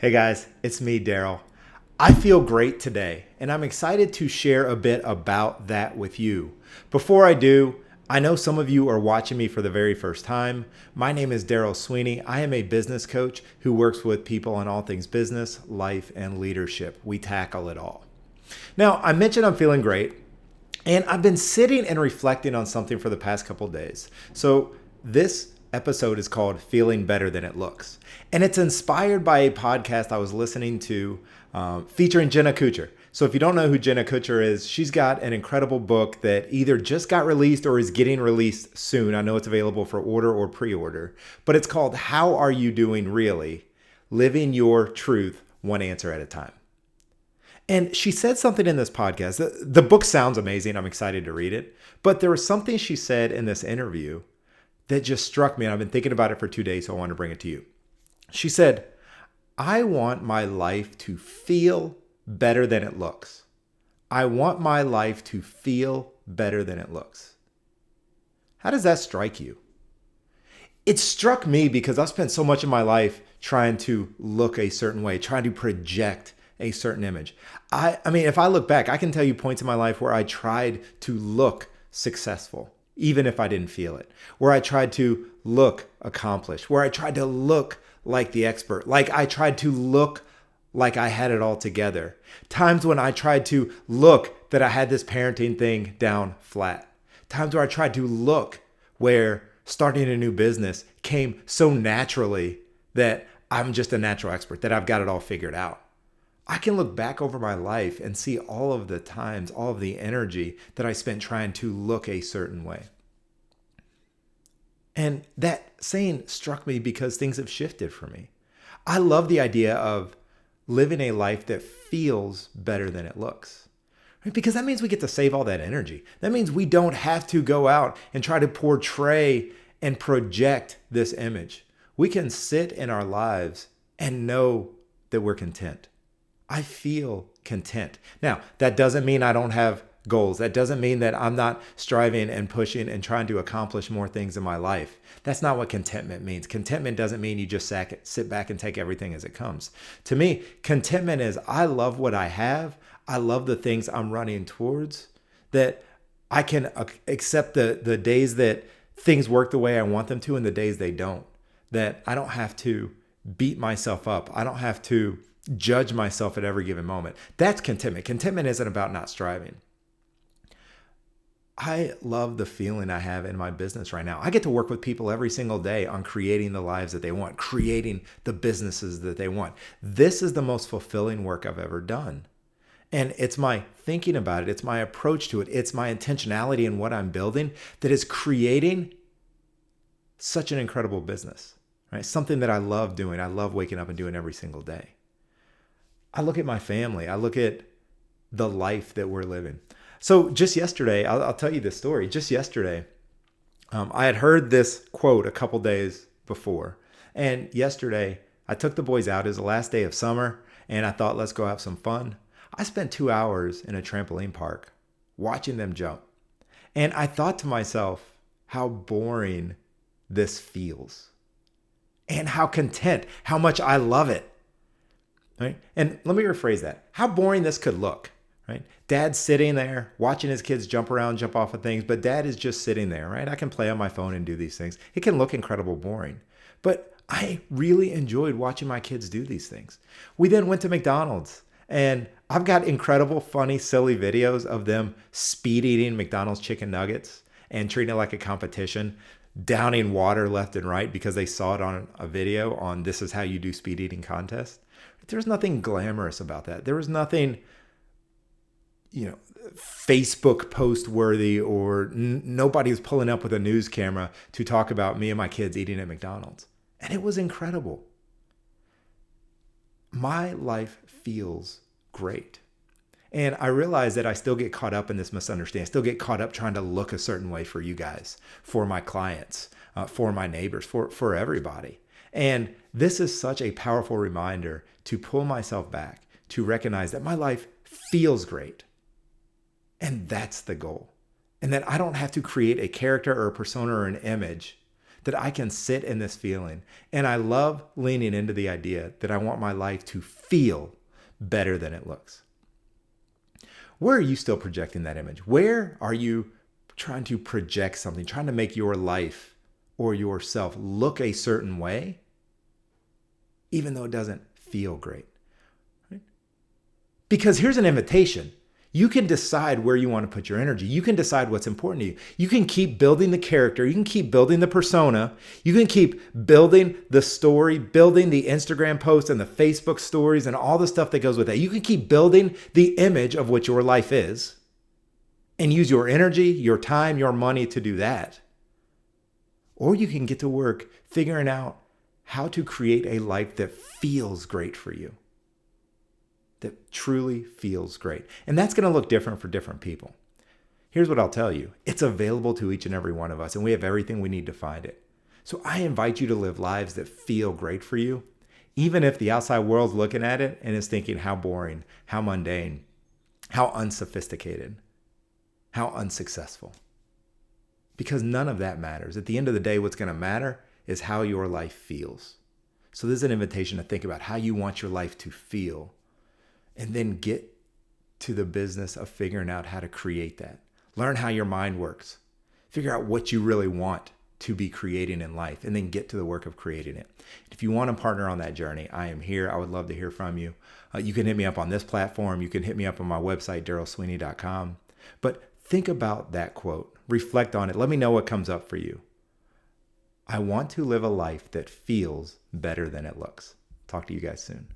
Hey guys, it's me, Daryl. I feel great today, and I'm excited to share a bit about that with you. Before I do, I know some of you are watching me for the very first time. My name is Daryl Sweeney. I am a business coach who works with people on all things business, life, and leadership. We tackle it all. Now, I mentioned I'm feeling great, and I've been sitting and reflecting on something for the past couple days. So, this episode is called Feeling Better Than It Looks. And it's inspired by a podcast I was listening to featuring Jenna Kutcher. So, if you don't know who Jenna Kutcher is, she's got an incredible book that either just got released or is getting released soon. I know it's available for order or pre order, but it's called How Are You Doing Really? Living Your Truth One Answer at a Time. And she said something in this podcast. The book sounds amazing. I'm excited to read it. But there was something she said in this interview that just struck me. And I've been thinking about it for 2 days, so I want to bring it to you. She said, I want my life to feel better than it looks. I want my life to feel better than it looks. How does that strike you? It struck me because I've spent so much of my life trying to look a certain way, trying to project a certain image. I mean, if I look back, I can tell you points in my life where I tried to look successful, even if I didn't feel it, where I tried to look accomplished, where I tried to look like the expert, like I tried to look like I had it all together. Times when I tried to look that I had this parenting thing down flat. Times where I tried to look where starting a new business came so naturally that I'm just a natural expert, that I've got it all figured out. I can look back over my life and see all of the times, all of the energy that I spent trying to look a certain way. And that saying struck me because things have shifted for me. I love the idea of living a life that feels better than it looks. Right? Because that means we get to save all that energy. That means we don't have to go out and try to portray and project this image. We can sit in our lives and know that we're content. I feel content. Now, that doesn't mean I don't have goals. That doesn't mean that I'm not striving and pushing and trying to accomplish more things in my life. That's not what contentment means. Contentment doesn't mean you just sit back and take everything as it comes. To me, contentment is I love what I have. I love the things I'm running towards, that I can accept the days that things work the way I want them to and the days they don't. That I don't have to beat myself up. I don't have to judge myself at every given moment. That's contentment. Contentment isn't about not striving. I love the feeling I have in my business right now. I get to work with people every single day on creating the lives that they want, creating the businesses that they want. This is the most fulfilling work I've ever done. And it's my thinking about it. It's my approach to it. It's my intentionality in what I'm building that is creating such an incredible business, right? Something that I love doing. I love waking up and doing every single day. I look at my family. I look at the life that we're living. So just yesterday, I'll tell you this story. Just yesterday, I had heard this quote a couple days before. And yesterday, I took the boys out. It was the last day of summer, and I thought, let's go have some fun. I spent 2 hours in a trampoline park watching them jump. And I thought to myself, how boring this feels. And how content, how much I love it. Right? And let me rephrase that. How boring this could look, right? Dad's sitting there watching his kids jump around, jump off of things, but dad is just sitting there, right? I can play on my phone and do these things. It can look incredible boring, but I really enjoyed watching my kids do these things. We then went to McDonald's, and I've got incredible, funny, silly videos of them speed eating McDonald's chicken nuggets and treating it like a competition, downing water left and right because they saw it on a video on this is how you do speed eating contest. There's nothing glamorous about that. There was nothing, Facebook post worthy, or nobody's pulling up with a news camera to talk about me and my kids eating at McDonald's. And it was incredible. My life feels great. And I realize that I still get caught up in this misunderstanding. I still get caught up trying to look a certain way for you guys, for my clients, for my neighbors, for everybody. And this is such a powerful reminder to pull myself back, to recognize that my life feels great. And that's the goal. And that I don't have to create a character or a persona or an image that I can sit in this feeling. And I love leaning into the idea that I want my life to feel better than it looks. Where are you still projecting that image? Where are you trying to project something, trying to make your life or yourself look a certain way, even though it doesn't feel great? Right? Because here's an invitation. You can decide where you want to put your energy. You can decide what's important to you. You can keep building the character. You can keep building the persona. You can keep building the story, building the Instagram posts and the Facebook stories and all the stuff that goes with that. You can keep building the image of what your life is and use your energy, your time, your money to do that. Or you can get to work figuring out how to create a life that feels great for you. That truly feels great. And that's going to look different for different people. Here's what I'll tell you. It's available to each and every one of us, and we have everything we need to find it. So I invite you to live lives that feel great for you, even if the outside world's looking at it and is thinking how boring, how mundane, how unsophisticated, how unsuccessful. Because none of that matters. At the end of the day, what's going to matter is how your life feels. So this is an invitation to think about how you want your life to feel. And then get to the business of figuring out how to create that. Learn how your mind works. Figure out what you really want to be creating in life, and then get to the work of creating it. If you want to partner on that journey, I am here. I would love to hear from you. You can hit me up on this platform. You can hit me up on my website, darrellsweeney.com. But think about that quote. Reflect on it. Let me know what comes up for you. I want to live a life that feels better than it looks. Talk to you guys soon.